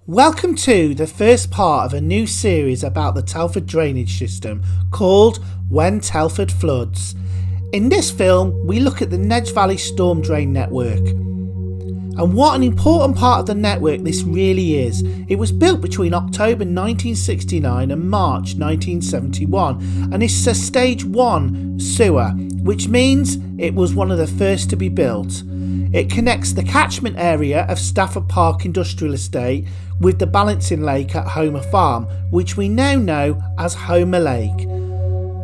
Welcome to the first part of a new series about the Telford drainage system called When Telford Floods. In this film, we look at the Nedge Valley storm drain network. And what an important part of the network this really is. It was built between October 1969 and March 1971 and it's a stage 1 sewer, which means it was one of the first to be built. It connects the catchment area of Stafford Park Industrial Estate with the balancing lake at Holmer Farm, which we now know as Holmer Lake.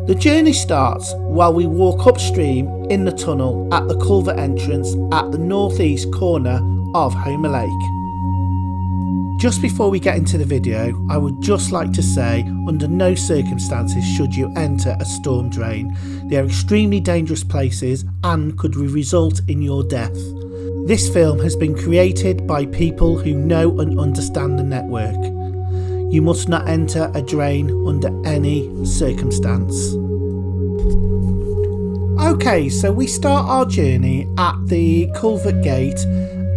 The journey starts while we walk upstream in the tunnel at the culvert entrance at the northeast corner of Holmer Lake. Just before we get into the video, I would just like to say, under no circumstances should you enter a storm drain. They are extremely dangerous places and could result in your death. This film has been created by people who know and understand the network. You must not enter a drain under any circumstance. Okay, so we start our journey at the Culvert Gate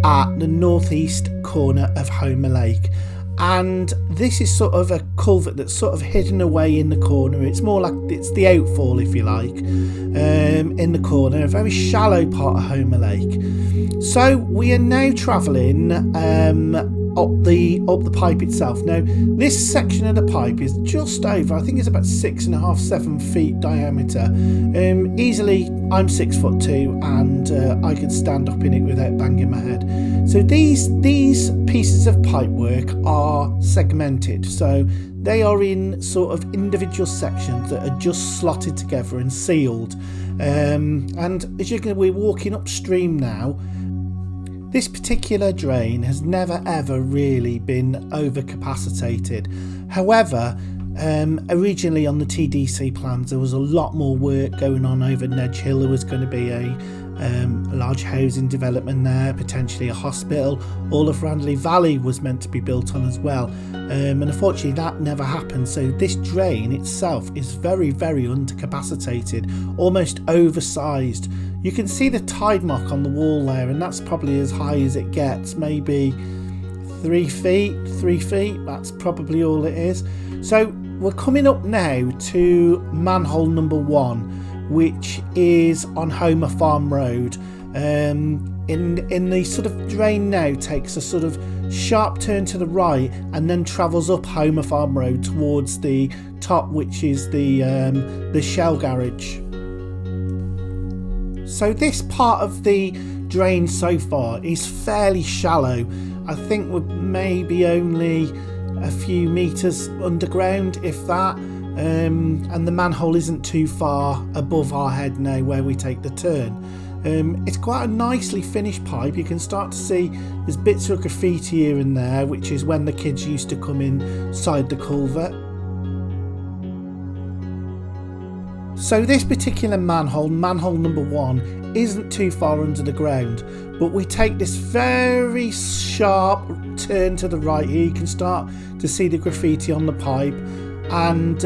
at the northeast corner of Holmer Lake, and this is sort of a culvert that's sort of hidden away in the corner. It's more like it's the outfall, if you like, in the corner, a very shallow part of Holmer Lake. So we are now travelling up the pipe itself. Now this section of the pipe is just over, I think it's about 6.5-7 feet diameter. Easily I'm 6'2" and I could stand up in it without banging my head. So these pieces of pipe work are segmented, so they are in sort of individual sections that are just slotted together and sealed. And as you can, we're walking upstream now. This particular drain has never ever really been overcapacitated. However, originally on the TDC plans there was a lot more work going on over Nedge Hill. There was going to be a large housing development there, potentially a hospital. All of Randlay Valley was meant to be built on as well, and unfortunately that never happened. So this drain itself is very, very undercapacitated, almost oversized. You can see the tide mark on the wall there, and that's probably as high as it gets, maybe 3 feet, that's probably all it is. So we're coming up now to Manhole Number One, which is on Holmer Farm Road. In the sort of drain now takes a sort of sharp turn to the right and then travels up Holmer Farm Road towards the top, which is the Shell garage. So this part of the drain so far is fairly shallow. I think we're maybe only a few metres underground, if that. And the manhole isn't too far above our head now where we take the turn. It's quite a nicely finished pipe. You can start to see there's bits of graffiti here and there, which is when the kids used to come inside the culvert. So this particular manhole, Manhole Number One, isn't too far under the ground, but we take this very sharp turn to the right here. You can start to see the graffiti on the pipe, and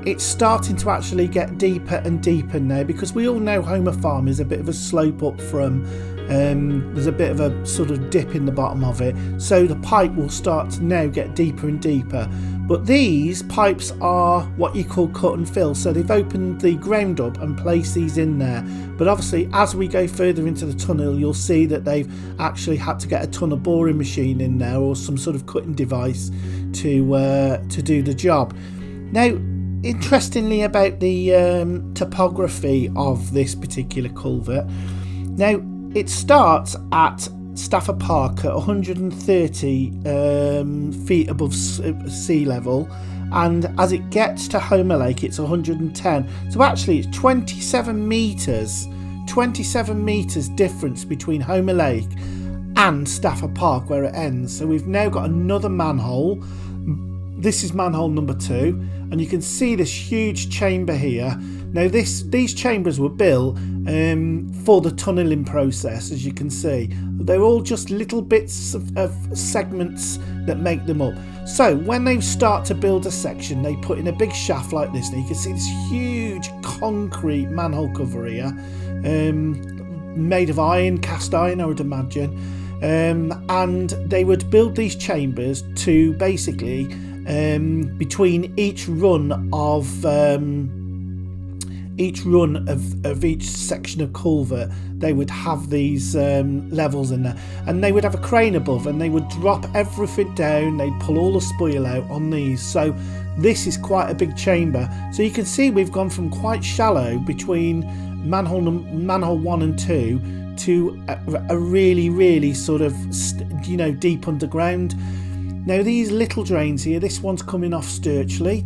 it's starting to actually get deeper and deeper now, because we all know Holmer Farm is a bit of a slope up from, there's a bit of a sort of dip in the bottom of it, so the pipe will start to now get deeper and deeper. But these pipes are what you call cut and fill, so they've opened the ground up and placed these in there. But obviously as we go further into the tunnel, you'll see that they've actually had to get a tunnel boring machine in there, or some sort of cutting device to do the job. Now, interestingly about the topography of this particular culvert, now it starts at Stafford Park at 130 feet above sea level, and as it gets to Holmer Lake it's 110. So actually it's 27 metres difference between Holmer Lake and Stafford Park where it ends. So we've now got another manhole. This is Manhole Number Two, and you can see this huge chamber here. Now these chambers were built for the tunnelling process, as you can see. They're all just little bits of segments that make them up. So when they start to build a section, they put in a big shaft like this. Now you can see this huge concrete manhole cover here, made of iron, cast iron I would imagine. and they would build these chambers to basically between each run of each section of culvert, they would have these levels in there, and they would have a crane above, and they would drop everything down. They'd pull all the spoil out on these. So this is quite a big chamber. So you can see we've gone from quite shallow between manhole 1 and 2 to a really sort of deep underground. Now these little drains here, this one's coming off Stirchley,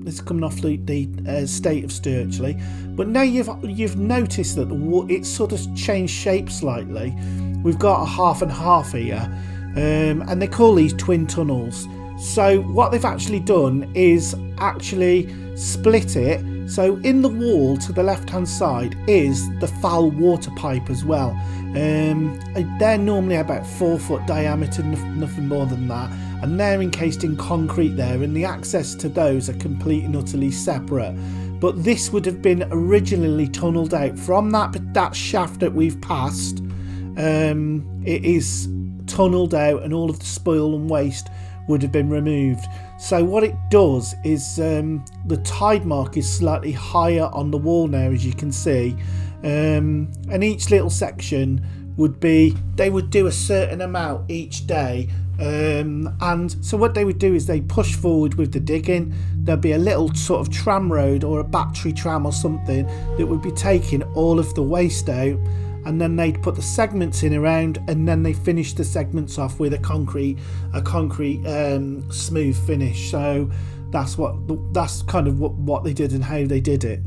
it's coming off the estate of Stirchley, but now you've noticed that it's sort of changed shape slightly. We've got a half and half here, and they call these twin tunnels. So what they've actually done is actually split it. So in the wall to the left hand side is the foul water pipe as well. They're normally about 4 foot diameter, nothing more than that, and they're encased in concrete there, and the access to those are completely and utterly separate. But this would have been originally tunnelled out from that shaft that we've passed. It is tunnelled out, and all of the spoil and waste would have been removed. So what it does is the tide mark is slightly higher on the wall now, as you can see, and each little section they would do a certain amount each day, and so what they would do is they push forward with the digging. There'd be a little sort of tram road or a battery tram or something that would be taking all of the waste out, and then they'd put the segments in around, and then they finish the segments off with a concrete smooth finish. So that's kind of what they did and how they did it.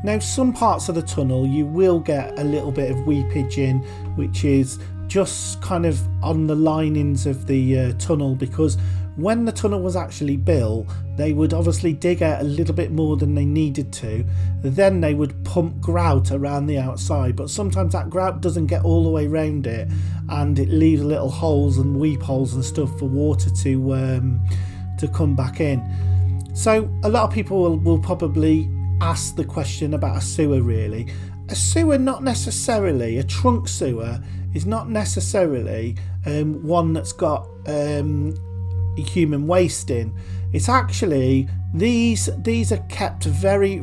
Now some parts of the tunnel you will get a little bit of weepage in, which is just kind of on the linings of the tunnel, because when the tunnel was actually built, they would obviously dig out a little bit more than they needed to. Then they would pump grout around the outside, but sometimes that grout doesn't get all the way around it, and it leaves little holes and weep holes and stuff for water to come back in. So a lot of people will probably ask the question about a sewer. Really, a sewer, not necessarily a trunk sewer, is not necessarily one that's got human waste in. It's actually these are kept very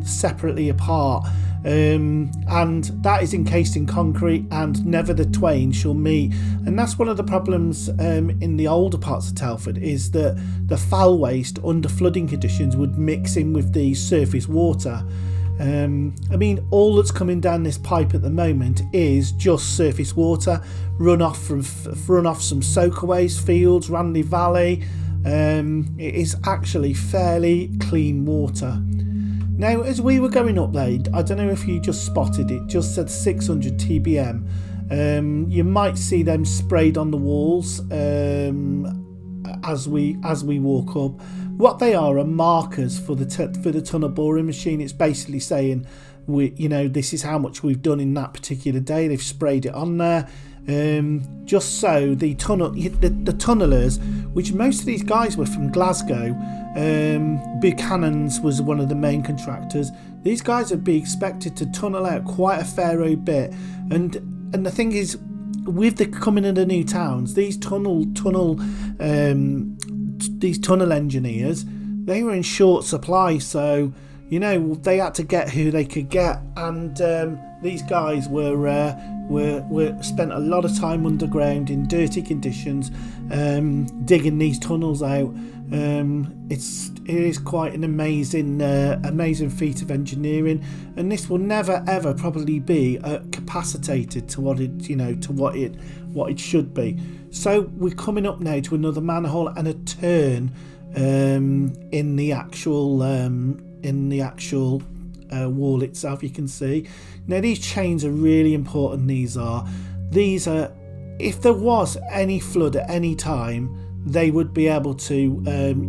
separately apart, and that is encased in concrete, and never the twain shall meet. And that's one of the problems in the older parts of Telford, is that the foul waste under flooding conditions would mix in with the surface water. I mean, all that's coming down this pipe at the moment is just surface water, runoff from some soakaways fields, Randlay Valley. It is actually fairly clean water. Now, as we were going up there, I don't know if you just spotted it, just said 600 TBM. You might see them sprayed on the walls as we walk up. What they are markers for the tunnel boring machine. It's basically saying, this is how much we've done in that particular day. They've sprayed it on there, just so the tunnellers, which most of these guys were from Glasgow. Buchanan's was one of the main contractors. These guys would be expected to tunnel out quite a fair old bit, and the thing is, with the coming of the new towns, these tunnel engineers, they were in short supply, so they had to get who they could get, and these guys were spent a lot of time underground in dirty conditions, digging these tunnels out. It is quite an amazing feat of engineering, and this will never ever probably be capacitated to what it should be. So we're coming up now to another manhole and a turn in the actual wall itself. You can see now these chains are really important. These are if there was any flood at any time, they would be able to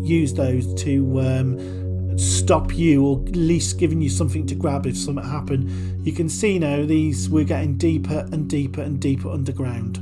use those to stop you, or at least giving you something to grab if something happened. You can see now we're getting deeper and deeper and deeper underground.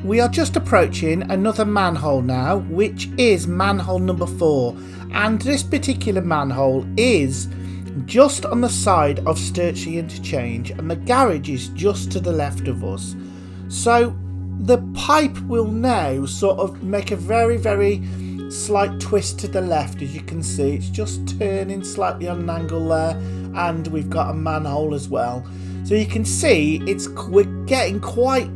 We are just approaching another manhole now, which is manhole number 4, and this particular manhole is just on the side of Stirchley Interchange, and the garage is just to the left of us. So the pipe will now sort of make a very, very slight twist to the left. As you can see, it's just turning slightly on an angle there, and we've got a manhole as well. So you can see we're getting quite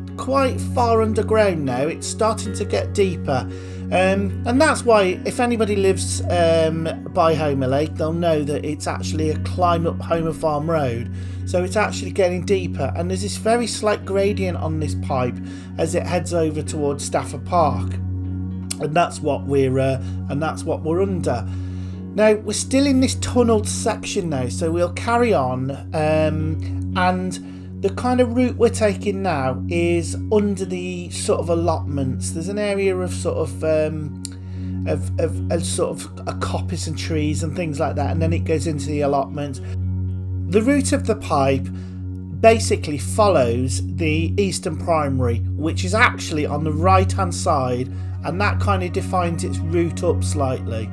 far underground now. It's starting to get deeper, and that's why if anybody lives by Holmer Lake, they'll know that it's actually a climb up Holmer Farm Road. So it's actually getting deeper, and there's this very slight gradient on this pipe as it heads over towards Stafford Park, and that's what we're under. Now we're still in this tunnelled section now, so we'll carry on, and the kind of route we're taking now is under the sort of allotments. There's an area of sort of a coppice and trees and things like that, and then it goes into the allotments. The route of the pipe basically follows the Eastern Primary, which is actually on the right hand side, and that kind of defines its route up slightly.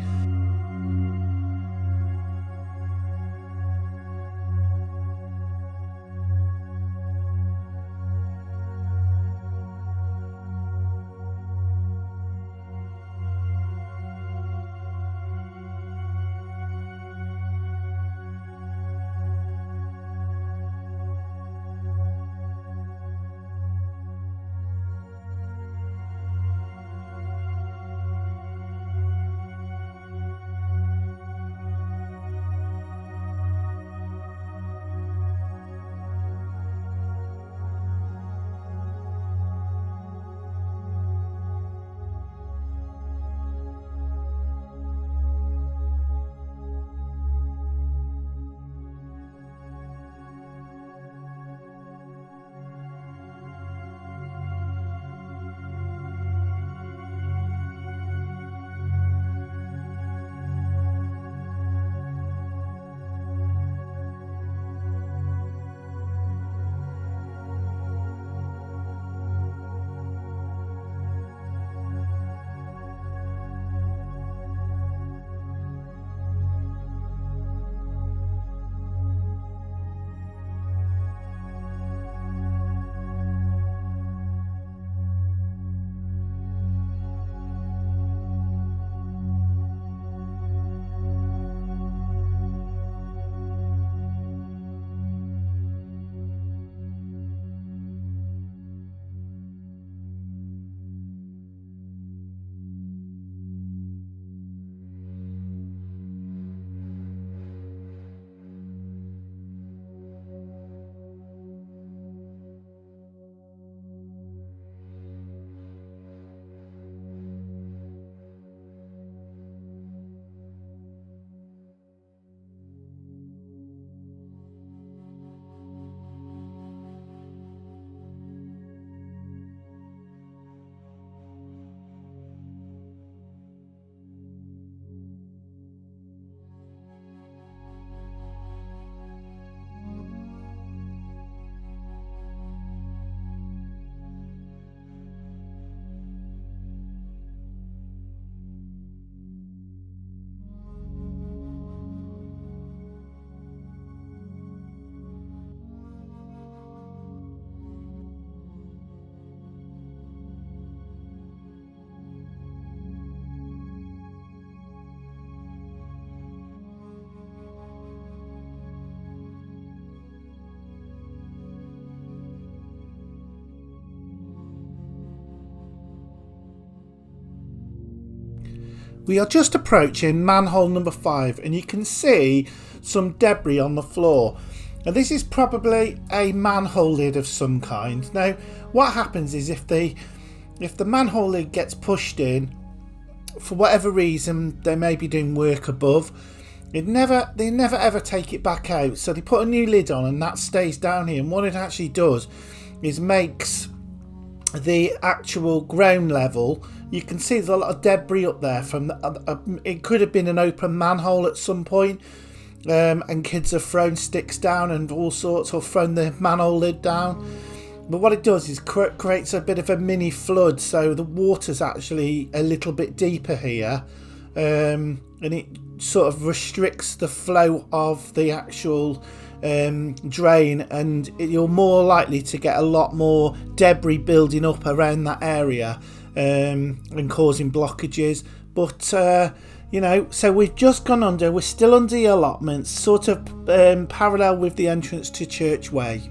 We are just approaching manhole number 5, and you can see some debris on the floor. Now this is probably a manhole lid of some kind. Now what happens is if the manhole lid gets pushed in, for whatever reason, they may be doing work above, they never ever take it back out, so they put a new lid on and that stays down here. And what it actually does is makes the actual ground level. You can see there's a lot of debris up there from it could have been an open manhole at some point, and kids have thrown sticks down and all sorts, or thrown the manhole lid down. But what it does is creates a bit of a mini flood, so the water's actually a little bit deeper here, and it sort of restricts the flow of the actual drain, and you're more likely to get a lot more debris building up around that area and causing blockages. But you know, so we've just gone under, we're still under the allotments, sort of parallel with the entrance to Church Way.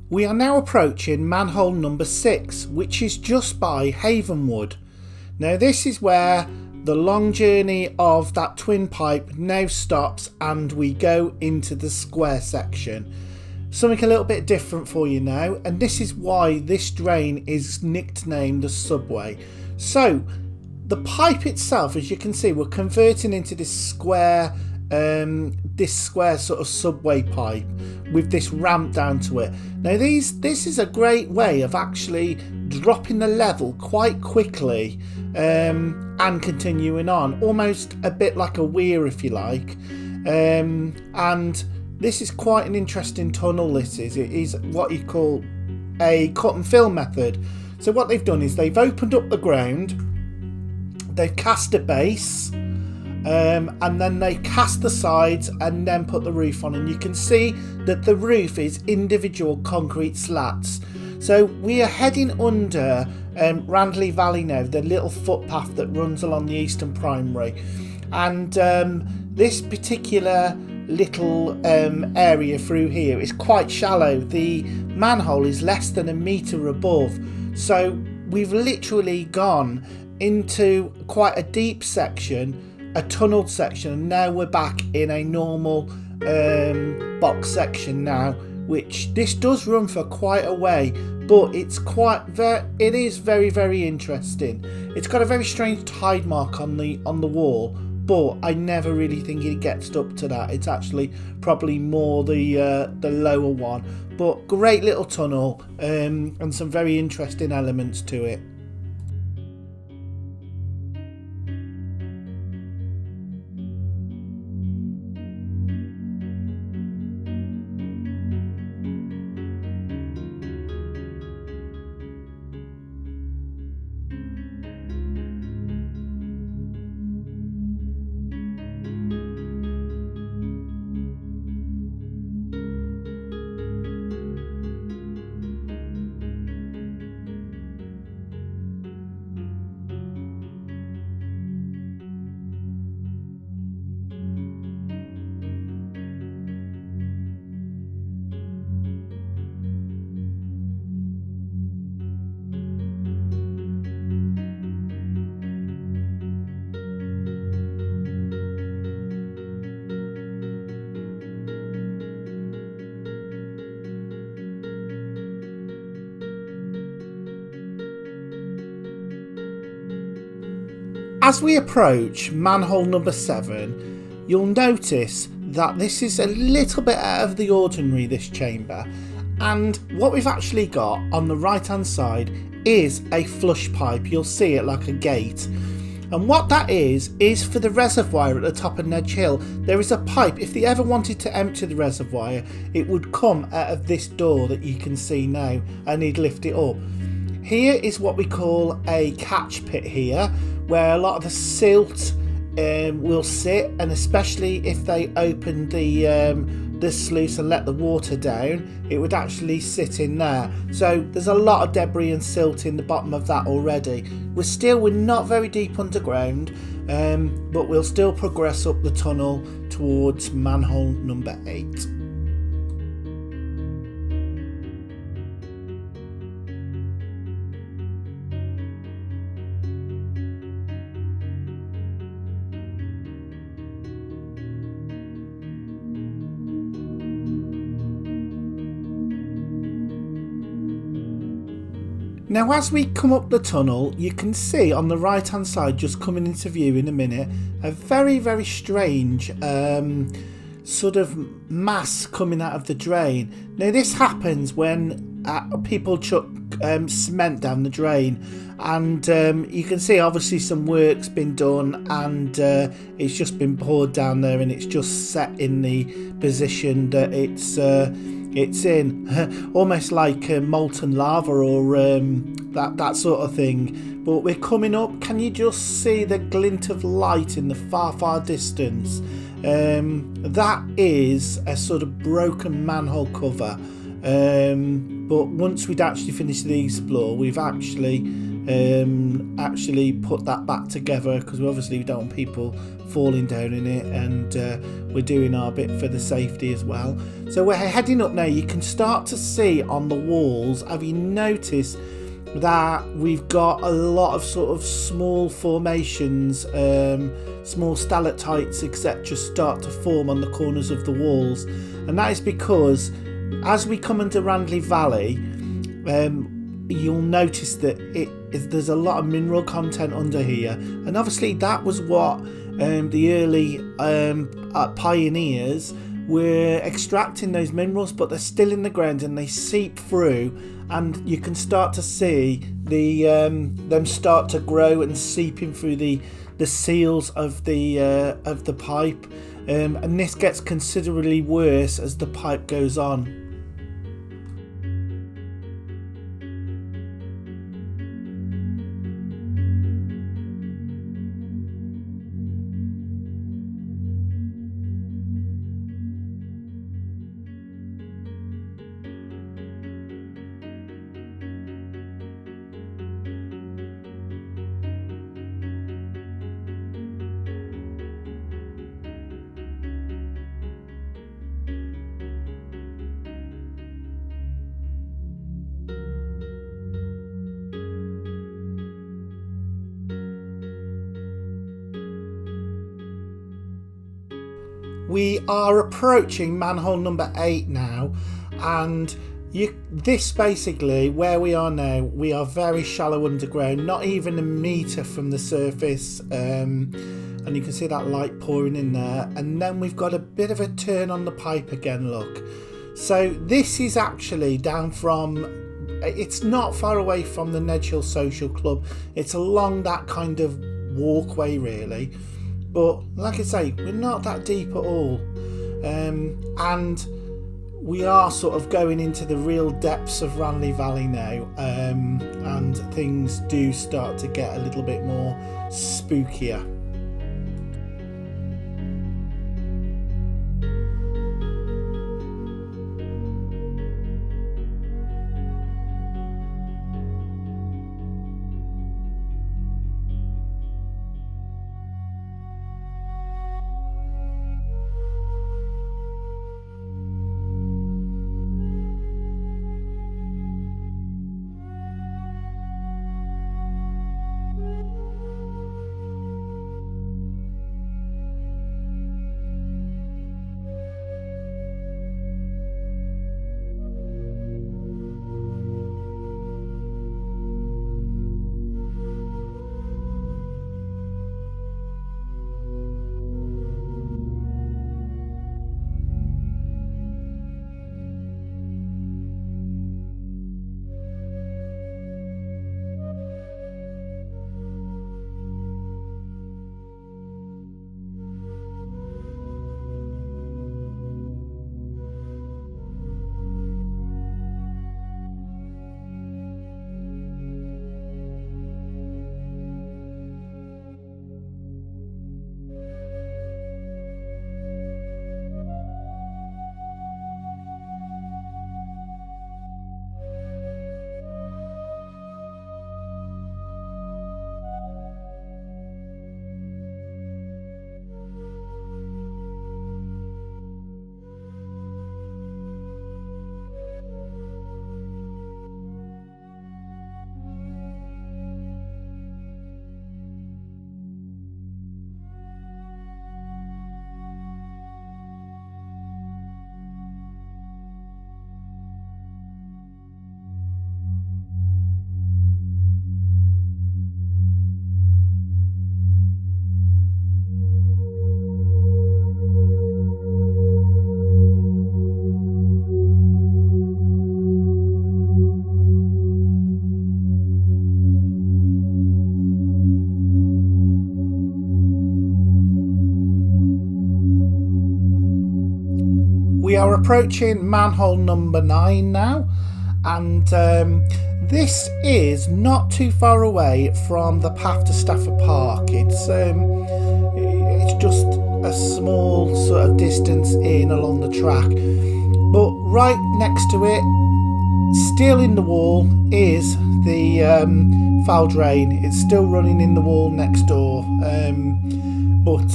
We are now approaching manhole number 6, which is just by Havenwood. Now this is where the long journey of that twin pipe now stops and we go into the square section. Something a little bit different for you now, and this is why this drain is nicknamed the subway. So the pipe itself, as you can see, we're converting into this square sort of subway pipe with this ramp down to it. Now this is a great way of actually dropping the level quite quickly and continuing on, almost a bit like a weir if you like, and this is quite an interesting tunnel. It is what you call a cut and fill method. So what they've done is they've opened up the ground, they've cast a base, and then they cast the sides and then put the roof on, and you can see that the roof is individual concrete slats. So we are heading under Randlay Valley now, the little footpath that runs along the Eastern Primary, and this particular little area through here is quite shallow. The manhole is less than a metre above, so we've literally gone into quite a deep section, a tunnelled section, and now we're back in a normal box section now, which this does run for quite a way, but it is very, very interesting. It's got a very strange tide mark on the wall, but I never really think it gets up to that. It's actually probably more the lower one, but great little tunnel, and some very interesting elements to it. As we approach manhole number 7, you'll notice that this is a little bit out of the ordinary, this chamber, and what we've actually got on the right hand side is a flush pipe. You'll see it like a gate, and what that is for the reservoir at the top of Nedge Hill. There is a pipe. If they ever wanted to empty the reservoir, it would come out of this door that you can see now, and he'd lift it up. Here is what we call a catch pit here, where a lot of the silt will sit, and especially if they open the sluice and let the water down, it would actually sit in there. So there's a lot of debris and silt in the bottom of that already. We're not very deep underground, but we'll still progress up the tunnel towards manhole number 8. Now, as we come up the tunnel, you can see on the right hand side, just coming into view in a minute, a very, very strange sort of mass coming out of the drain. Now, this happens when people chuck cement down the drain, and you can see obviously some work's been done, and it's just been poured down there, and it's just set in the position that it's in, almost like molten lava or that sort of thing. But we're coming up. Can you just see the glint of light in the far distance? That is a sort of broken manhole cover. But once we'd actually finished the explore, we've actually put that back together, because we obviously don't want people falling down in it, and we're doing our bit for the safety as well. So we're heading up now. You can start to see on the walls, have you noticed that we've got a lot of sort of small formations, small stalactites etc. start to form on the corners of the walls, and that is because as we come into Randlay Valley, you'll notice that there's a lot of mineral content under here, and obviously that was what the early pioneers were extracting, those minerals, but they're still in the ground and they seep through, and you can start to see them start to grow and seeping through the seals of the pipe, and this gets considerably worse as the pipe goes on. We are approaching manhole number 8 now, and this basically, where we are now, we are very shallow underground, not even a metre from the surface, and you can see that light pouring in there, and then we've got a bit of a turn on the pipe again, look. So this is actually down from, it's not far away from the Nedge Hill Social Club, it's along that kind of walkway really, but like I say, we're not that deep at all, and we are sort of going into the real depths of Randlay Valley now, and things do start to get a little bit more spookier. We are approaching manhole number 9 now, and this is not too far away from the path to Stafford Park. It's just a small sort of distance in along the track, but right next to it, still in the wall, is the foul drain. It's still running in the wall next door. But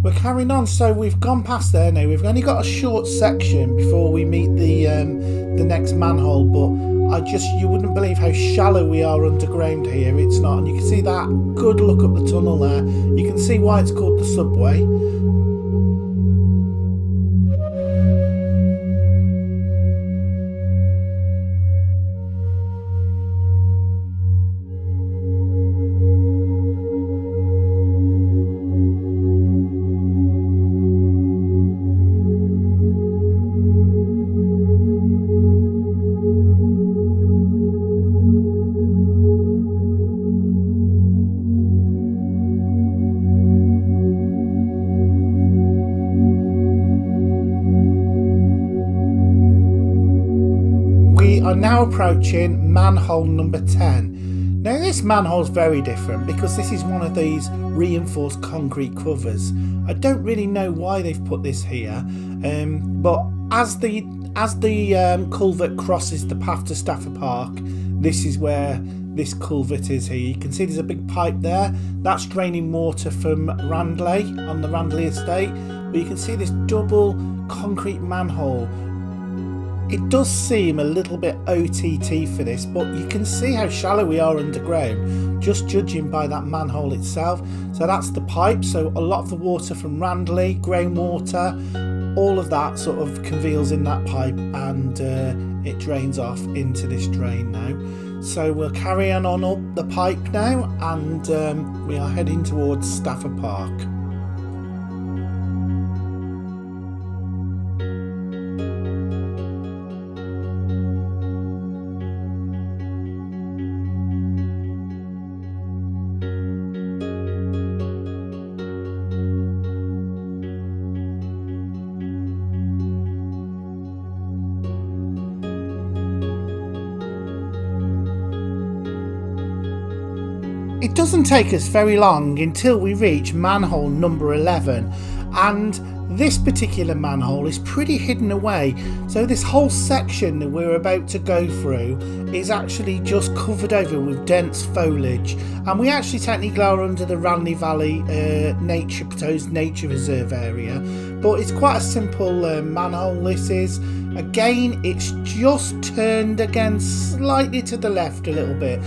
we're carrying on, so we've gone past there now. We've only got a short section before we meet the next manhole, but you wouldn't believe how shallow we are underground here. It's not, and you can see that good look up the tunnel there. You can see why it's called the subway. Are now approaching manhole number 10. Now this manhole is very different because this is one of these reinforced concrete covers. I don't really know why they've put this here, but as the culvert crosses the path to Stafford Park, this is where this culvert is here. You can see there's a big pipe there. That's draining water from Randlay on the Randlay estate, but you can see this double concrete manhole. It does seem a little bit OTT for this, but you can see how shallow we are underground, just judging by that manhole itself. So that's the pipe, so a lot of the water from Randlay, groundwater, all of that sort of congeals in that pipe, and it drains off into this drain now. So we'll carry on up the pipe now, and we are heading towards Stafford Park. It doesn't take us very long until we reach manhole number 11, and this particular manhole is pretty hidden away. So this whole section that we're about to go through is actually just covered over with dense foliage, and we actually technically are under the Randlay Valley proposed nature reserve area, but it's quite a simple manhole. This is, again, it's just turned again slightly to the left a little bit,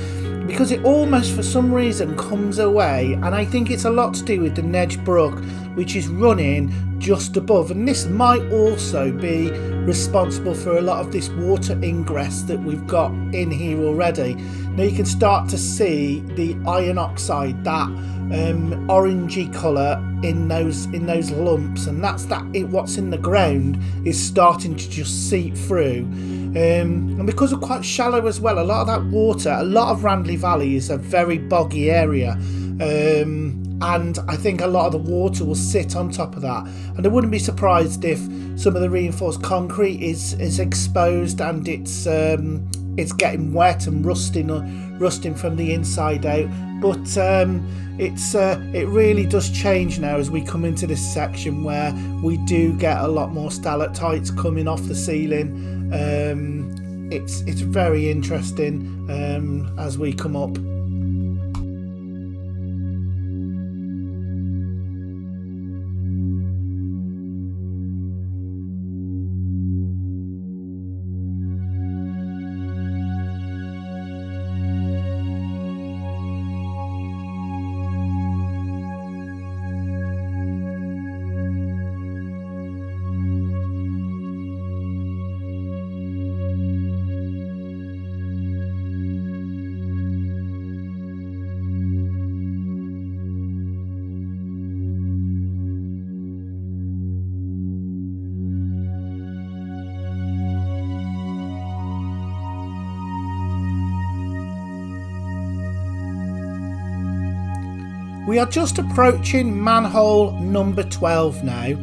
because it almost for some reason comes away, and I think it's a lot to do with the Nedge Brook, which is running just above, and this might also be responsible for a lot of this water ingress that we've got in here already. Now you can start to see the iron oxide, that orangey colour in those lumps, and that's what's in the ground is starting to just seep through. And because we're quite shallow as well, a lot of that water, a lot of Randlay Valley is a very boggy area, and I think a lot of the water will sit on top of that, and I wouldn't be surprised if some of the reinforced concrete is exposed and it's getting wet and rusting from the inside out. But it really does change now as we come into this section where we do get a lot more stalactites coming off the ceiling. It's very interesting as we come up. We are just approaching manhole number 12 now,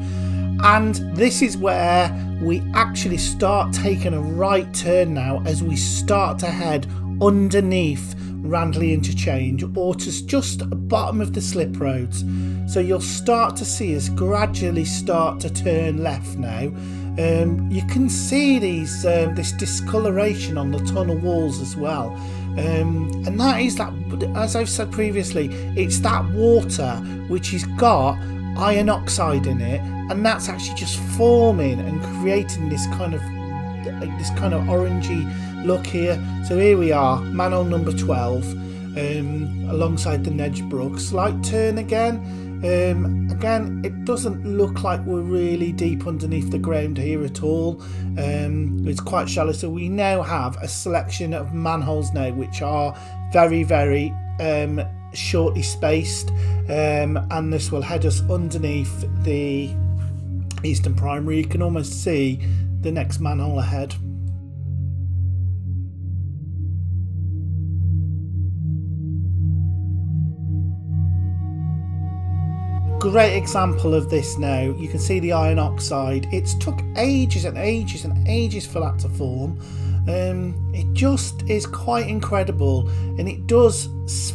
and this is where we actually start taking a right turn now as we start to head underneath Randlay Interchange, or to just the bottom of the slip roads. So you'll start to see us gradually start to turn left now. You can see this discoloration on the tunnel walls as well. And that is that, as I've said previously, it's that water which has got iron oxide in it, and that's actually just forming and creating this kind of orangey look here. So here we are, manhole number 12, alongside the Nedge Brook. Slight turn again. Again, it doesn't look like we're really deep underneath the ground here at all. It's quite shallow, so we now have a selection of manholes now which are very, very shortly spaced, and this will head us underneath the Eastern Primary. You can almost see the next manhole ahead. Great example of this now. You can see the iron oxide. It's took ages and ages and ages for that to form. It just is quite incredible, and it does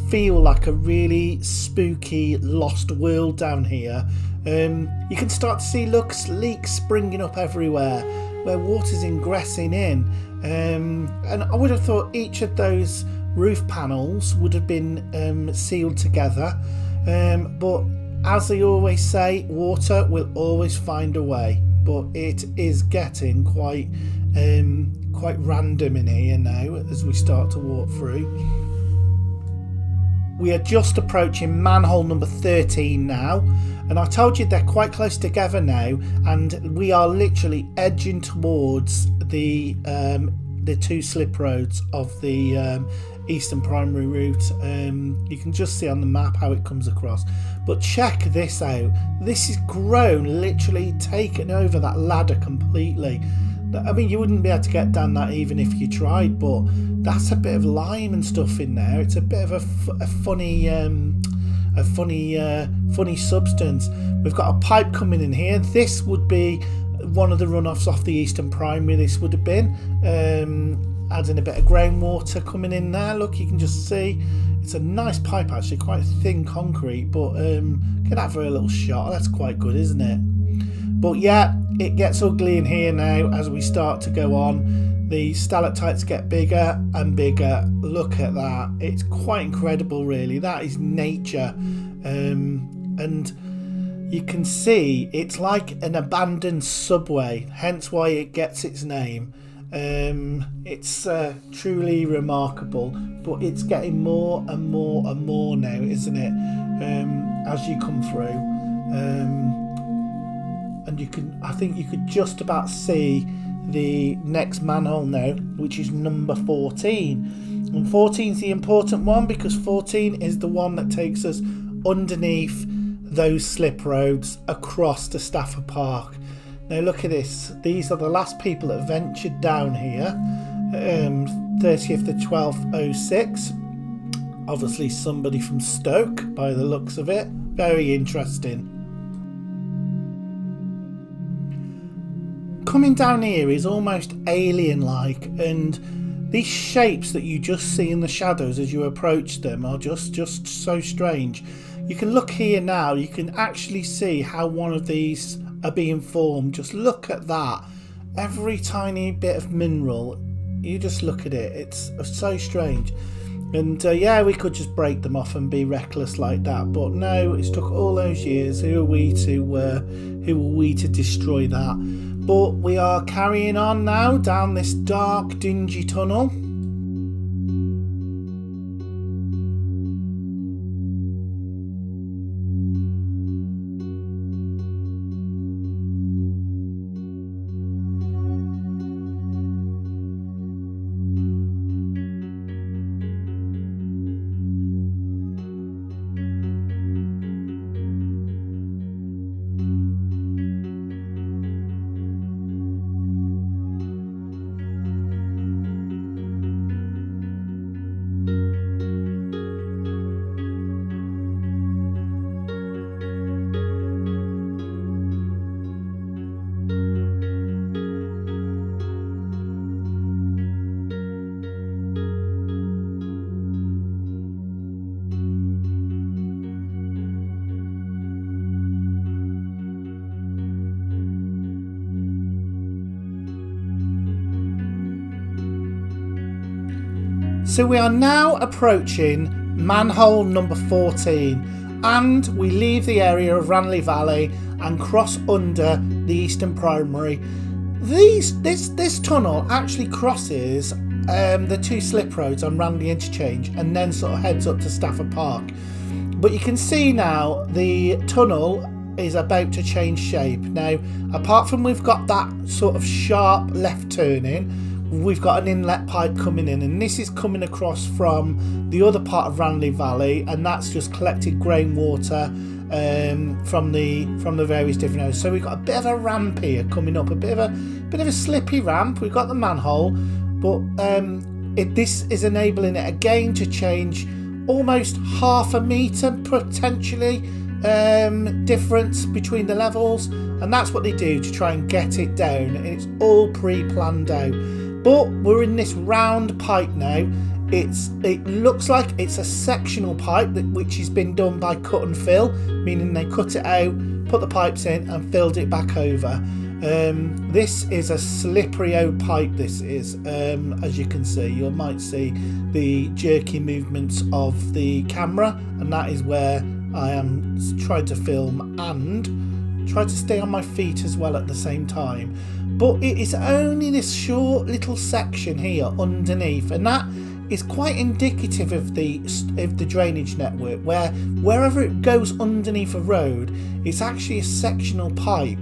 feel like a really spooky lost world down here. You can start to see leaks springing up everywhere where water's ingressing in, and I would have thought each of those roof panels would have been sealed together, but as they always say, water will always find a way. But it is getting quite random in here now as we start to walk through. We are just approaching manhole number 13 now. And I told you they're quite close together now, and we are literally edging towards the two slip roads of the Eastern Primary route. You can just see on the map how it comes across, but check this out. This is grown, literally taken over that ladder completely. I mean, you wouldn't be able to get down that even if you tried, but that's a bit of lime and stuff in there. It's a bit of a funny substance. We've got a pipe coming in here. This would be one of the runoffs off the Eastern Primary. This would have been adding a bit of groundwater coming in there. Look, you can just see it's a nice pipe, actually, quite thin concrete, but can have a little shot. That's quite good, isn't it? But yeah, it gets ugly in here now as we start to go on. The stalactites get bigger and bigger. Look at that. It's quite incredible, really. That is nature. And you can see it's like an abandoned subway, hence why it gets its name. It's truly remarkable, but it's getting more and more and more now, isn't it? As you come through. And I think you could just about see the next manhole now, which is number 14. And 14 is the important one, because 14 is the one that takes us underneath those slip roads across to Stafford Park. Now look at this. These are the last people that ventured down here. 30th to 12th 06. Obviously somebody from Stoke by the looks of it. Very interesting. Coming down here is almost alien-like, and these shapes that you just see in the shadows as you approach them are just so strange. You can look here now, you can actually see how one of these are being formed. Just look at that. Every tiny bit of mineral, you just look at it, it's so strange. And yeah, we could just break them off and be reckless like that, but no, it's took all those years. Who are we to destroy that? But we are carrying on now down this dark, dingy tunnel. So we are now approaching manhole number 14, and we leave the area of Randlay Valley and cross under the Eastern Primary. This tunnel actually crosses the two slip roads on Randlay Interchange and then sort of heads up to Stafford Park. But you can see now the tunnel is about to change shape. Now, apart from we've got that sort of sharp left turning, we've got an inlet pipe coming in, and this is coming across from the other part of Randlay Valley, and that's just collected groundwater from the various different areas. So we've got a bit of a ramp here coming up, a bit of a slippy ramp. We've got the manhole, but this is enabling it again to change almost half a metre potentially difference between the levels, and that's what they do to try and get it down, and it's all pre-planned out. But we're in this round pipe now. It looks like it's a sectional pipe which has been done by cut and fill, meaning they cut it out, put the pipes in and filled it back over. This is a slippery old pipe, this is, as you can see. You might see the jerky movements of the camera, and that is where I am trying to film and try to stay on my feet as well at the same time. But it is only this short little section here underneath, and that is quite indicative of the drainage network, where wherever it goes underneath a road, it's actually a sectional pipe,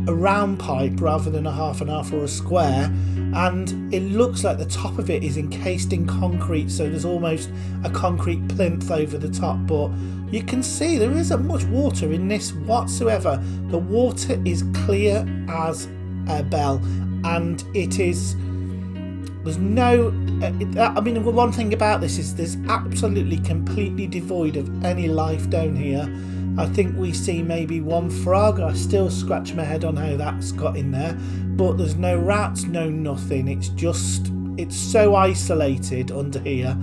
a round pipe rather than a half and half or a square, and it looks like the top of it is encased in concrete, so there's almost a concrete plinth over the top. But you can see there isn't much water in this whatsoever. The water is clear as a bell, and there's no I mean, one thing about this is there's absolutely completely devoid of any life down here. I think we see maybe one frog. I still scratch my head on how that's got in there, but there's no rats, no nothing. It's so isolated under here.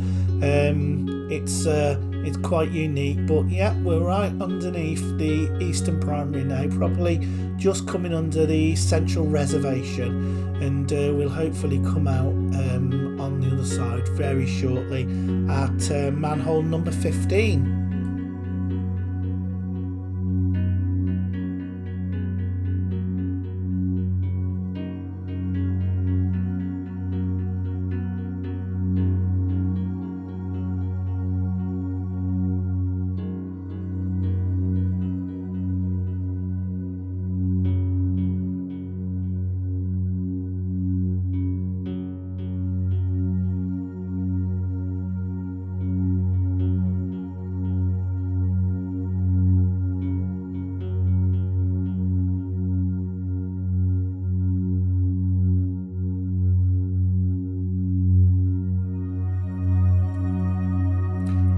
It's quite unique. But yeah, we're right underneath the Eastern Primary now, probably just coming under the Central Reservation, and we'll hopefully come out on the other side very shortly at manhole number 15.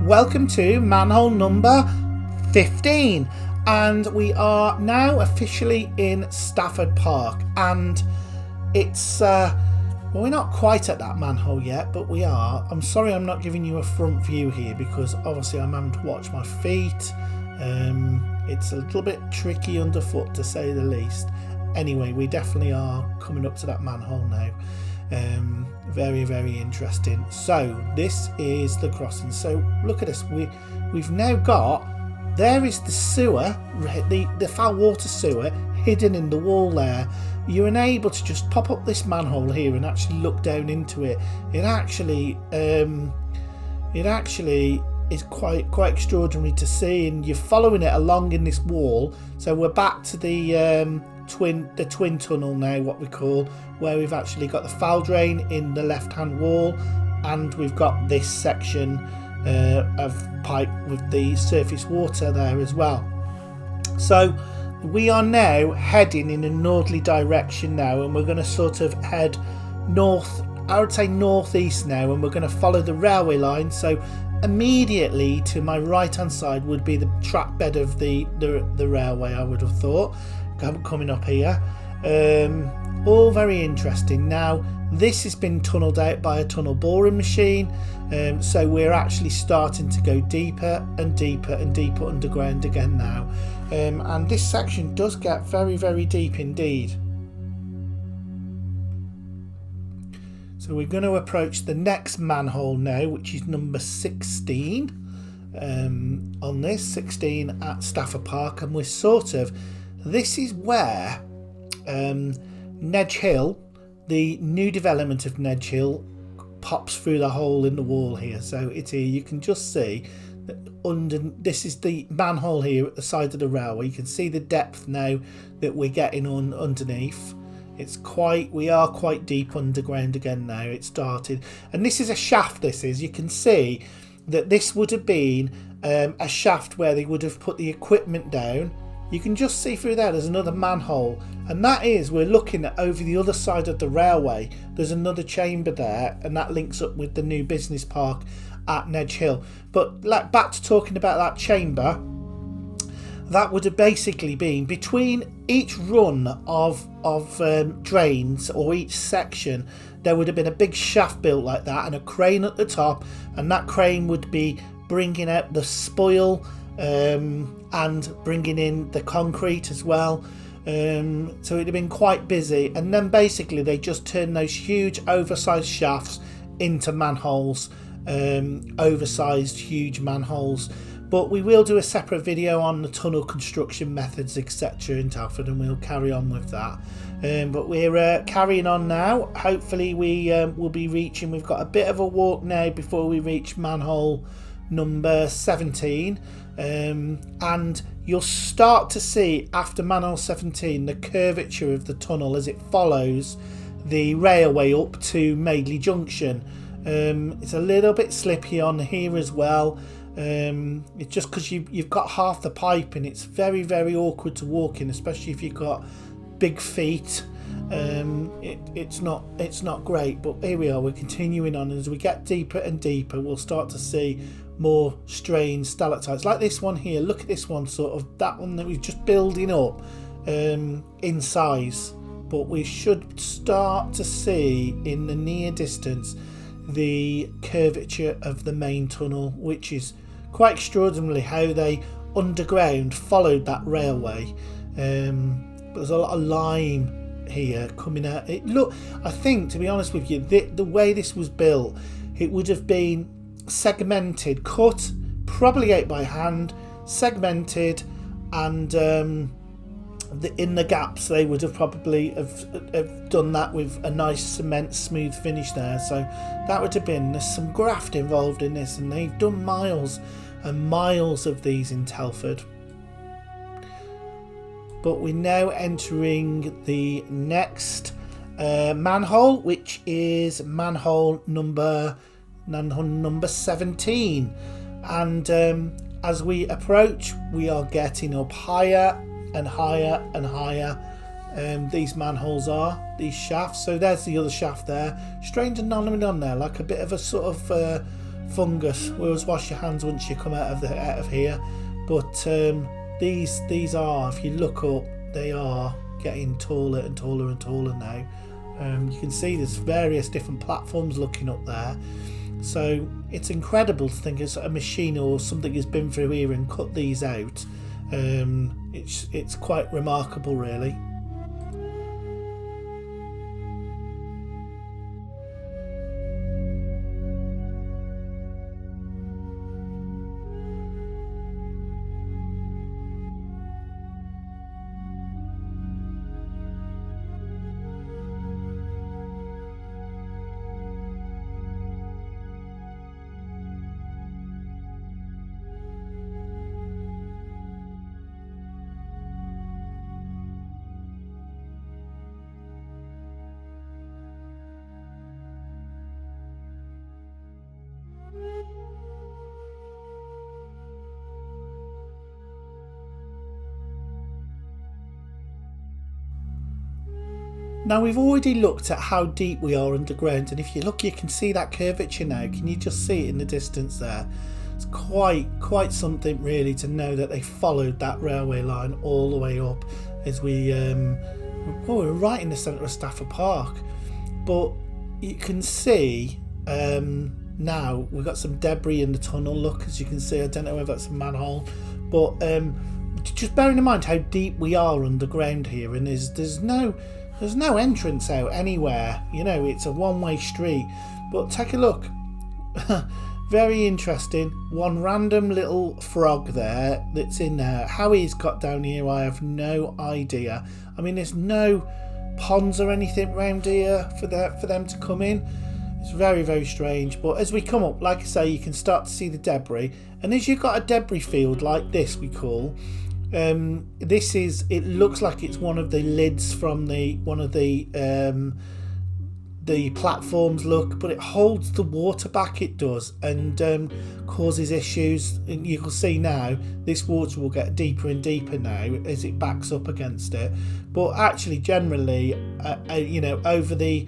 Welcome to manhole number 15, and we are now officially in Stafford Park, and it's well, we're not quite at that manhole yet, but we are. I'm sorry I'm not giving you a front view here because obviously I'm having to watch my feet. It's a little bit tricky underfoot, to say the least. Anyway, we definitely are coming up to that manhole now. Very, very interesting. So this is the crossing. So look at this. We've now got, there is the sewer, the foul water sewer hidden in the wall there. You're unable to just pop up this manhole here and actually look down into it. It actually is quite extraordinary to see, and you're following it along in this wall. So we're back to the twin tunnel now, what we call, where we've actually got the foul drain in the left hand wall, and we've got this section of pipe with the surface water there as well. So we are now heading in a northerly direction now, and we're going to sort of head north, I would say northeast now, and we're going to follow the railway line. So immediately to my right hand side would be the track bed of the railway, I would have thought, coming up here. All very interesting. Now this has been tunnelled out by a tunnel boring machine, so we're actually starting to go deeper and deeper and deeper underground again now, and this section does get very, very deep indeed. So we're going to approach the next manhole now, which is number 16 on this 16 at Stafford Park, and we're sort of, this is where Nedge Hill, the new development of Nedge Hill, pops through the hole in the wall here. So it's here, you can just see that under, this is the manhole here at the side of the railway. You can see the depth now that we're getting on underneath. It's quite, we are quite deep underground again now. It started, and this is a shaft. This is, you can see that this would have been a shaft where they would have put the equipment down. You can just see through there, there's another manhole, and that is, we're looking at over the other side of the railway. There's another chamber there, and that links up with the new business park at Nedge Hill. But like, back to talking about that chamber, that would have basically been between each run of drains, or each section, there would have been a big shaft built like that, and a crane at the top, and that crane would be bringing out the spoil and bringing in the concrete as well. So it'd have been quite busy, and then basically they just turned those huge oversized shafts into manholes, oversized huge manholes. But we will do a separate video on the tunnel construction methods, etc. in Telford, and we'll carry on with that. But we're carrying on now. Hopefully we will be reaching, we've got a bit of a walk now before we reach manhole number 17. And you'll start to see after manhole 17 the curvature of the tunnel as it follows the railway up to Madeley Junction. It's a little bit slippy on here as well. It's just because you've got half the pipe and it's very, very awkward to walk in, especially if you've got big feet. It's not great, but here we are, we're continuing on. As we get deeper and deeper, we'll start to see more strange stalactites like this one here. Look at this one, sort of that one that we're just building up in size, but we should start to see in the near distance the curvature of the main tunnel, which is quite extraordinary how they underground followed that railway. There's a lot of lime here coming out. I think, to be honest with you, the way this was built, it would have been segmented, cut, probably out by hand, segmented, and in the gaps they would have probably have done that with a nice cement smooth finish there. So that would have been, there's some graft involved in this, and they've done miles and miles of these in Telford. But we're now entering the next manhole, which is manhole number 17, and as we approach, we are getting up higher and higher and higher. These manholes are, these shafts. So there's the other shaft there, strange anomaly on there, like a bit of a sort of fungus. We always wash your hands once you come out of here. But these are, if you look up, they are getting taller and taller and taller now. You can see there's various different platforms looking up there. So it's incredible to think it's a machine or something has been through here and cut these out. It's quite remarkable, really. Now we've already looked at how deep we are underground, and if you look, you can see that curvature now. Can you just see it in the distance there? It's quite something really to know that they followed that railway line all the way up. As we're right in the centre of Stafford Park, but you can see now we've got some debris in the tunnel. Look, as you can see, I don't know whether that's a manhole, but just bearing in mind how deep we are underground here, and there's no entrance out anywhere. You know, it's a one-way street. But take a look. Very interesting. One random little frog there that's in there. How he's got down here, I have no idea. I mean, there's no ponds or anything around here for them to come in. It's very, very strange. But as we come up, like I say, you can start to see the debris. And as you've got a debris field like this, we call, it looks like it's one of the lids from one of the platforms, look, but it holds the water back, it does, and causes issues. And you can see now this water will get deeper and deeper now as it backs up against it. But actually, generally, over the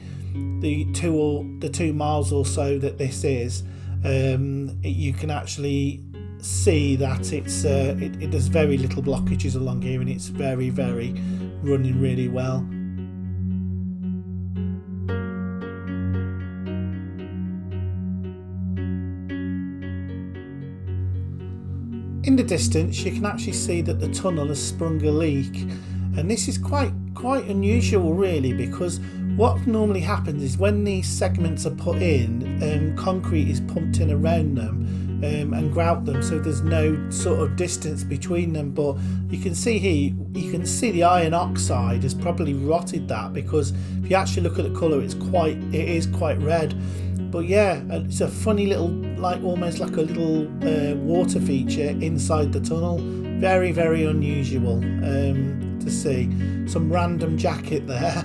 2 miles or so that this is, you can actually see that there's very little blockages along here, and it's very, very running really well. In the distance, you can actually see that the tunnel has sprung a leak, and this is quite unusual really, because what normally happens is when these segments are put in, concrete is pumped in around them, and grout them, so there's no sort of distance between them. But you can see here, you can see the iron oxide has probably rotted that, because if you actually look at the colour, it is quite red. But yeah, it's a funny little, like almost like a little water feature inside the tunnel. Very, very unusual to see. Some random jacket there.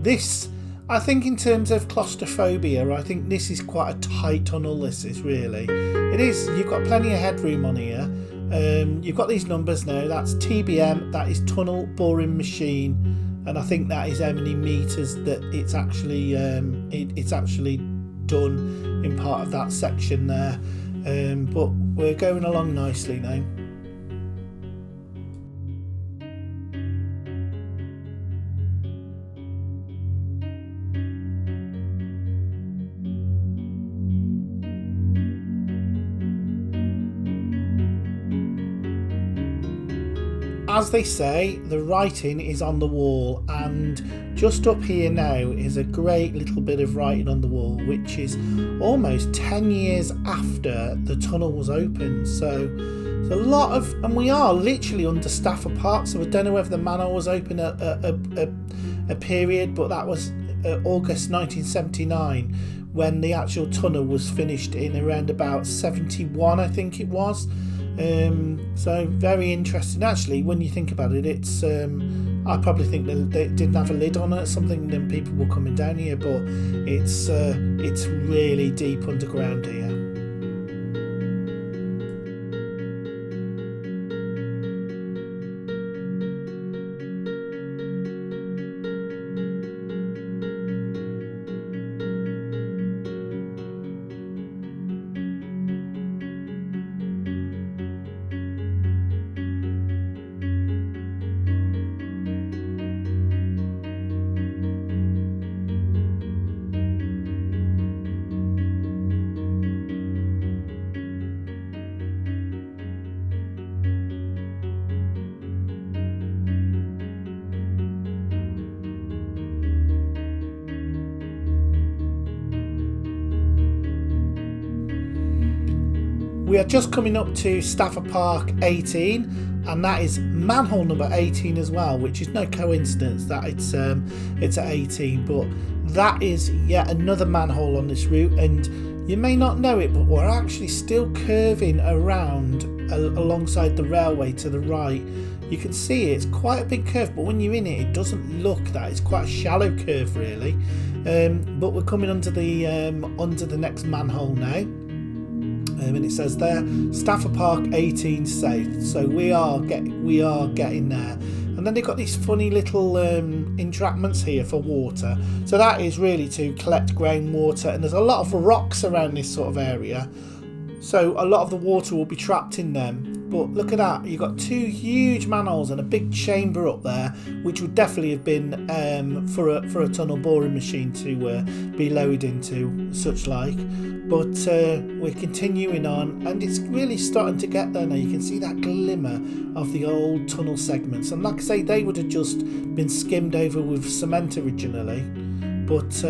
This, I think in terms of claustrophobia, I think this is quite a tight tunnel, this is really. It is, you've got plenty of headroom on here. You've got these numbers now, that's TBM, that is tunnel boring machine, and I think that is how many metres that it's actually done in part of that section there. But we're going along nicely now. As they say, the writing is on the wall, and just up here now is a great little bit of writing on the wall, which is almost 10 years after the tunnel was opened. So there's a lot of, and we are literally under Stafford Park, so I don't know whether the manhole was open at a period, but that was August 1979 when the actual tunnel was finished in around about 71, I think it was. So very interesting actually when you think about it. It's I probably think they didn't have a lid on it, something, then people were coming down here, but it's really deep underground here. We are just coming up to Stafford Park 18, and that is manhole number 18 as well, which is no coincidence that it's at 18, but that is yet another manhole on this route. And you may not know it, but we're actually still curving around alongside the railway to the right. You can see it's quite a big curve, but when you're in it, it doesn't look that. It's quite a shallow curve really. But we're coming under the next manhole now. And it says there Stafford Park 18 South, so we are getting there. And then they've got these funny little entrapments here for water, so that is really to collect groundwater, and there's a lot of rocks around this sort of area, so a lot of the water will be trapped in them. But look at that, you've got two huge manholes and a big chamber up there, which would definitely have been for a tunnel boring machine to be lowered into, such like. But we're continuing on, and it's really starting to get there now. You can see that glimmer of the old tunnel segments, and like I say, they would have just been skimmed over with cement originally, but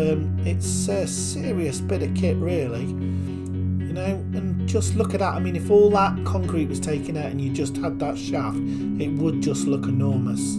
it's a serious bit of kit really, you know. And just look at that, I mean, if all that concrete was taken out and you just had that shaft, it would just look enormous.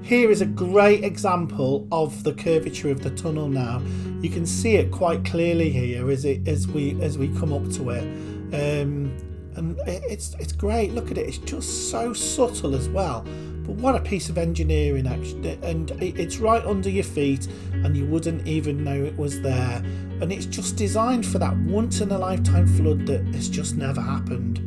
Here is a great example of the curvature of the tunnel now. You can see it quite clearly here as we come up to it. And it's great. Look at it. It's just so subtle as well. But what a piece of engineering, actually. And it's right under your feet and you wouldn't even know it was there. And it's just designed for that once in a lifetime flood that has just never happened.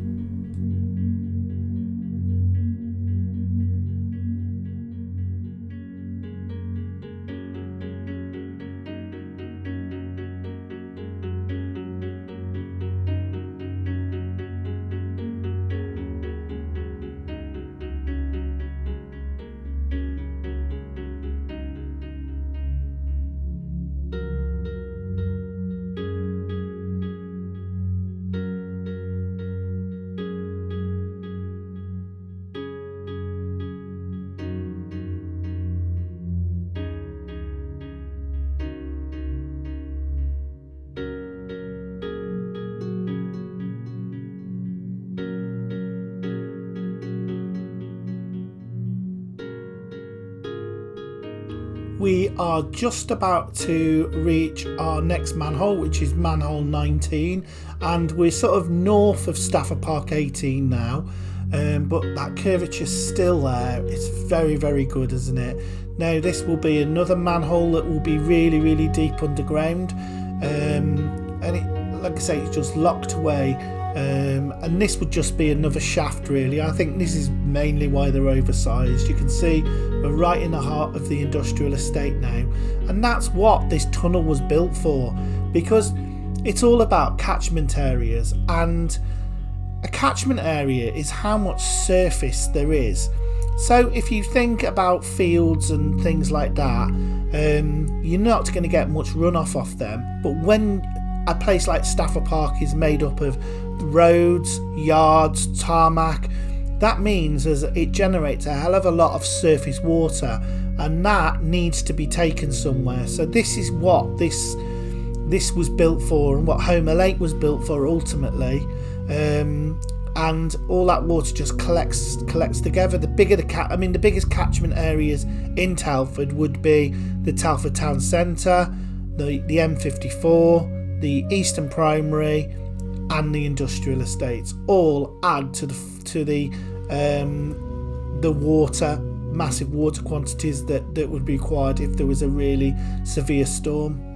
we are just about to reach our next manhole, which is manhole 19, and we're sort of north of Stafford Park 18 now, but that curvature's still there. It's very, very good, isn't it? Now this will be another manhole that will be really, really deep underground, and it, like I say, it's just locked away, and this would just be another shaft really. I think this is mainly why they're oversized. You can see we're right in the heart of the industrial estate now, and that's what this tunnel was built for, because it's all about catchment areas, and a catchment area is how much surface there is. So if you think about fields and things like that, you're not going to get much runoff off them. But when a place like Stafford Park is made up of roads, yards, tarmac, that means as it generates a hell of a lot of surface water, and that needs to be taken somewhere. So this is what this was built for, and what Holmer Lake was built for ultimately. And all that water just collects together. The biggest catchment areas in Telford would be the Telford Town Centre, the M54, the Eastern Primary, and the industrial estates. All add to the water, massive water quantities that would be required if there was a really severe storm.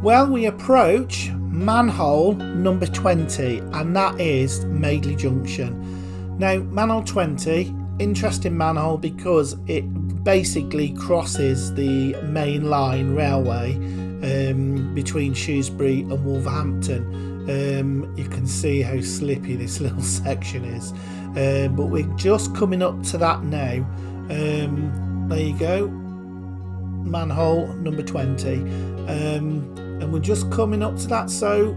Well, we approach manhole number 20, and that is Madeley Junction. Now, manhole 20, interesting manhole because it basically crosses the main line railway between Shrewsbury and Wolverhampton. You can see how slippy this little section is, but we're just coming up to that now. There you go. manhole number 20, and we're just coming up to that, so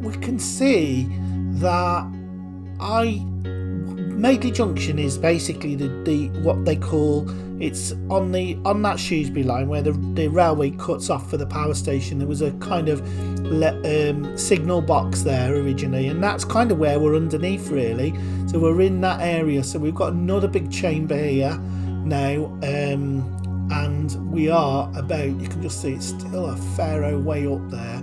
we can see that Madeley Junction is basically the what they call, it's on that Shrewsbury line where the railway cuts off for the power station. There was a kind of signal box there originally, and that's kind of where we're underneath really. So we're in that area. So we've got another big chamber here now, and we are about, you can just see it's still a fair way up there,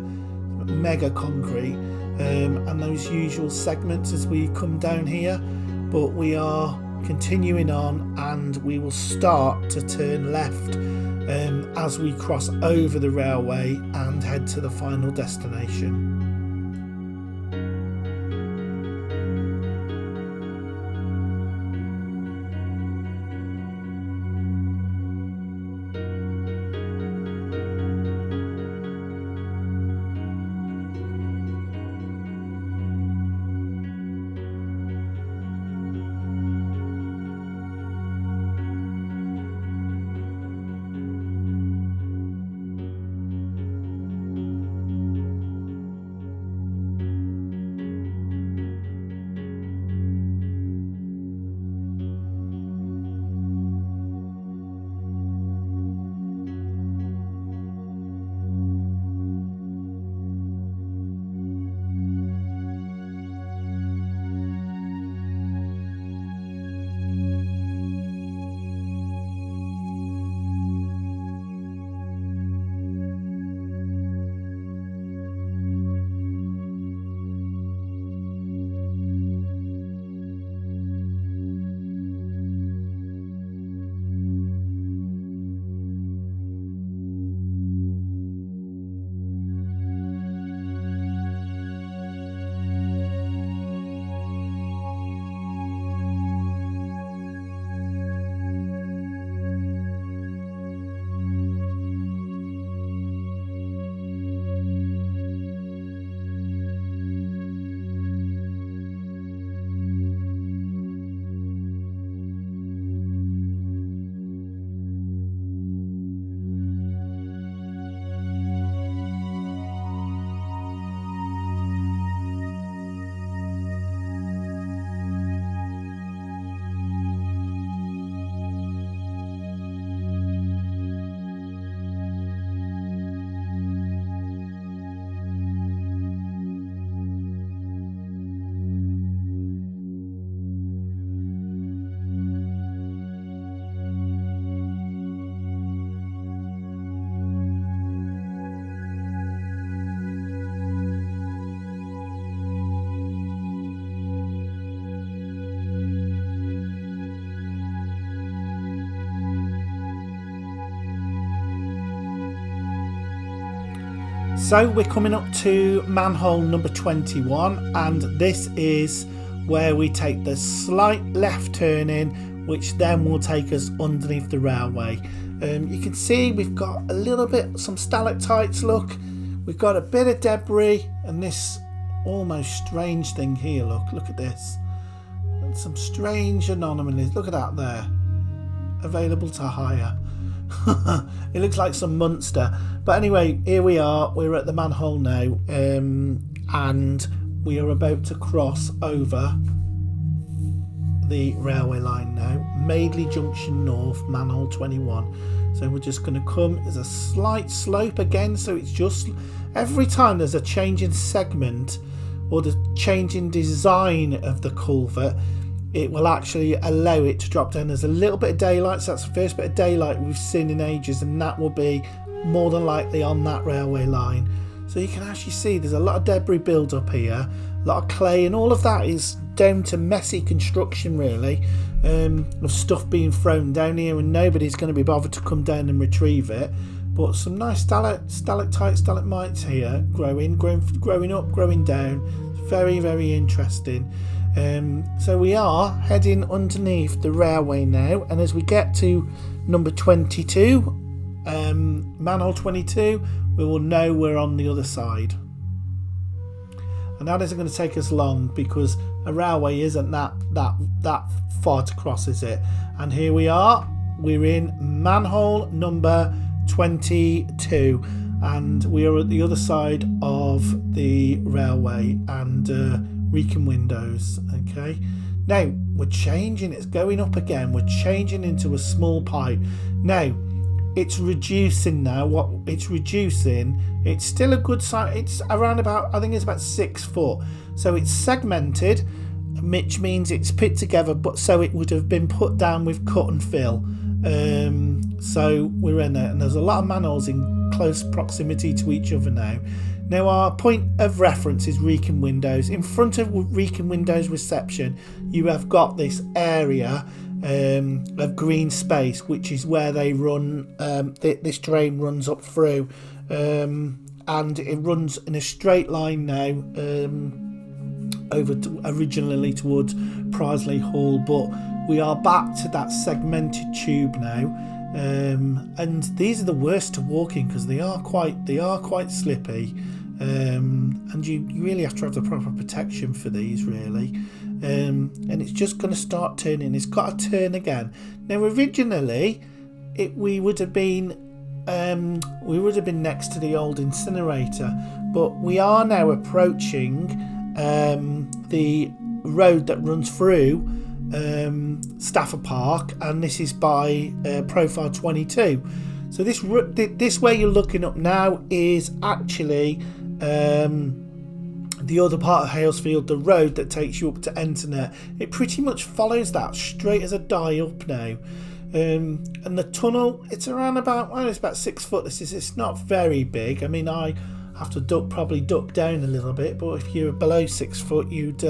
mega concrete, and those usual segments as we come down here. But we are continuing on, and we will start to turn left as we cross over the railway and head to the final destination. So we're coming up to manhole number 21, and this is where we take the slight left turn in, which then will take us underneath the railway. You can see we've got a little bit, some stalactites, look. We've got a bit of debris and this almost strange thing here, look at this. And some strange anomalies, look at that there. Available to hire. It looks like some monster. But anyway, here we are, we're at the manhole now, and we are about to cross over the railway line now. Madeley Junction North, manhole 21. So we're just going to come, there's a slight slope again, so it's just every time there's a change in segment or the change in design of the culvert, it will actually allow it to drop down. There's a little bit of daylight, so that's the first bit of daylight we've seen in ages, and that will be more than likely on that railway line. So you can actually see there's a lot of debris build up here, a lot of clay, and all of that is down to messy construction really, of stuff being thrown down here, and nobody's going to be bothered to come down and retrieve it. But some nice stalactites, stalagmites here, growing up, growing down. It's very, very interesting. So we are heading underneath the railway now, and as we get to number 22, manhole 22, we will know we're on the other side. And that isn't going to take us long because a railway isn't that far to cross, is it? And here we are, we're in manhole number 22, and we are at the other side of the railway and Wrekin windows. Okay, now we're changing, it's going up again, we're changing into a small pipe. Now it's reducing now. What it's reducing, it's still a good size. It's around about, I think it's about 6 foot. So it's segmented, which means it's put together, but so it would have been put down with cut and fill. So we're in there, and there's a lot of manholes in close proximity to each other now. Now our point of reference is Wrekin windows. In front of Wrekin windows reception, you have got this area of green space, which is where they run. This drain runs up through, and it runs in a straight line now originally towards Prisley Hall, but we are back to that segmented tube now, and these are the worst to walk in because they are quite slippy, and you really have to have the proper protection for these, really. And it's just going to start turning. It's got to turn again. Now originally we would have been next to the old incinerator, but we are now approaching the road that runs through Stafford Park, and this is by profile 22. So this way you're looking up now is actually the other part of Halesfield, the road that takes you up to Enternet. It pretty much follows that straight as a die up now. And the tunnel, it's around about, well, it's about 6 foot. It's not very big. I mean, I have to probably duck down a little bit, but if you're below 6 foot, you'd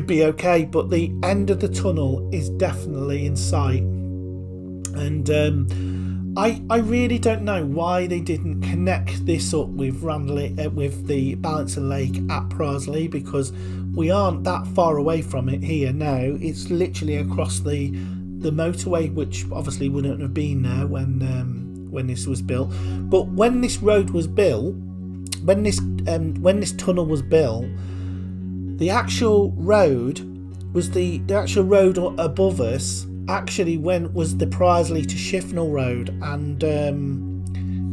be okay. But the end of the tunnel is definitely in sight, and I really don't know why they didn't connect this up with Randlay, with the Balancing Lake at Prisley, because we aren't that far away from it here now. It's literally across the motorway, which obviously wouldn't have been there when this was built. But when this road was built, when this tunnel was built, the actual road was the actual road above us. Actually, was the Prisley to Shifnal Road, and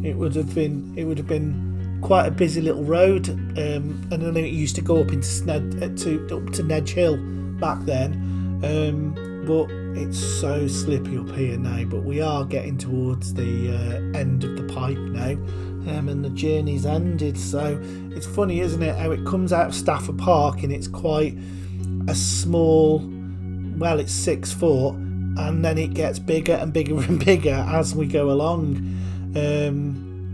it would have been quite a busy little road. And I know it used to go up into up to Nedge Hill back then, but it's so slippy up here now. But we are getting towards the end of the pipe now, and the journey's ended. So it's funny, isn't it, how it comes out of Stafford Park and it's quite a small, well, it's 6 foot, and then it gets bigger and bigger and bigger as we go along.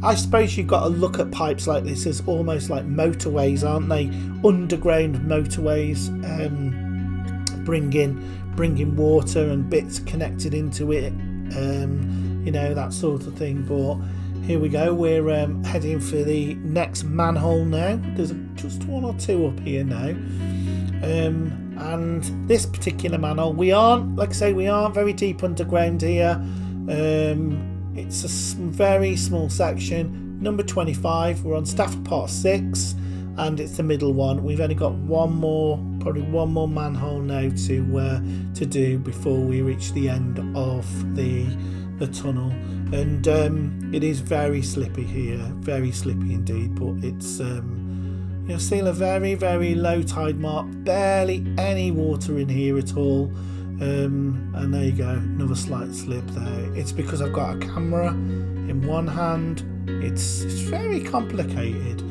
I suppose you've got to look at pipes like this as almost like motorways, aren't they? Underground motorways, bringing water and bits connected into it, that sort of thing. But here we go, we're heading for the next manhole now. There's just one or two up here now. And this particular manhole, we aren't very deep underground here. It's a very small section, number 25. We're on Stafford Park 6, and it's the middle one. We've only got probably one more manhole now to do before we reach the end of the tunnel. And it is very slippy here, very slippy indeed. But it's you'll see a very, very low tide mark, barely any water in here at all. And there you go, another slight slip there. It's because I've got a camera in one hand. It's very complicated.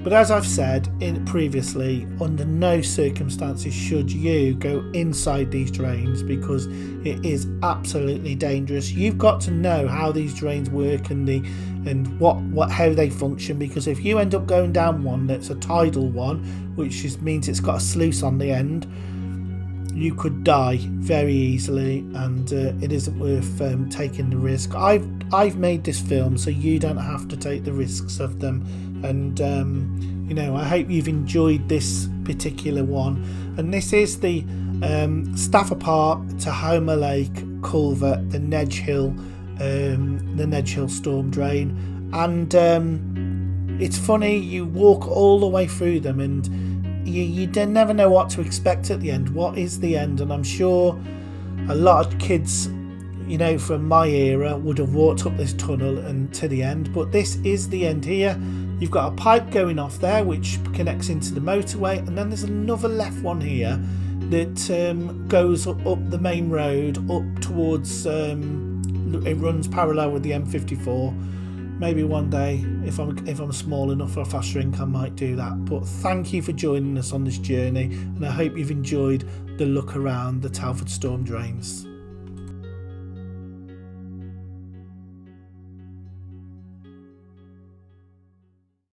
But as I've said previously, under no circumstances should you go inside these drains, because it is absolutely dangerous. You've got to know how these drains work and how they function, because if you end up going down one that's a tidal one, which means it's got a sluice on the end, you could die very easily, and it isn't worth taking the risk. I've made this film so you don't have to take the risks of them, and I hope you've enjoyed this particular one. And this is the Stafford Park to Holmer Lake culvert, the Nedge Hill storm drain, and it's funny, you walk all the way through them and you never know what to expect at the end. What is the end? And I'm sure a lot of kids you know, from my era would have walked up this tunnel and to the end, but this is the end here. You've got a pipe going off there which connects into the motorway, and then there's another left one here that goes up the main road up towards, it runs parallel with the M54. Maybe one day, if I'm small enough or if I shrink, I might do that. But thank you for joining us on this journey, and I hope you've enjoyed the look around the Telford storm drains.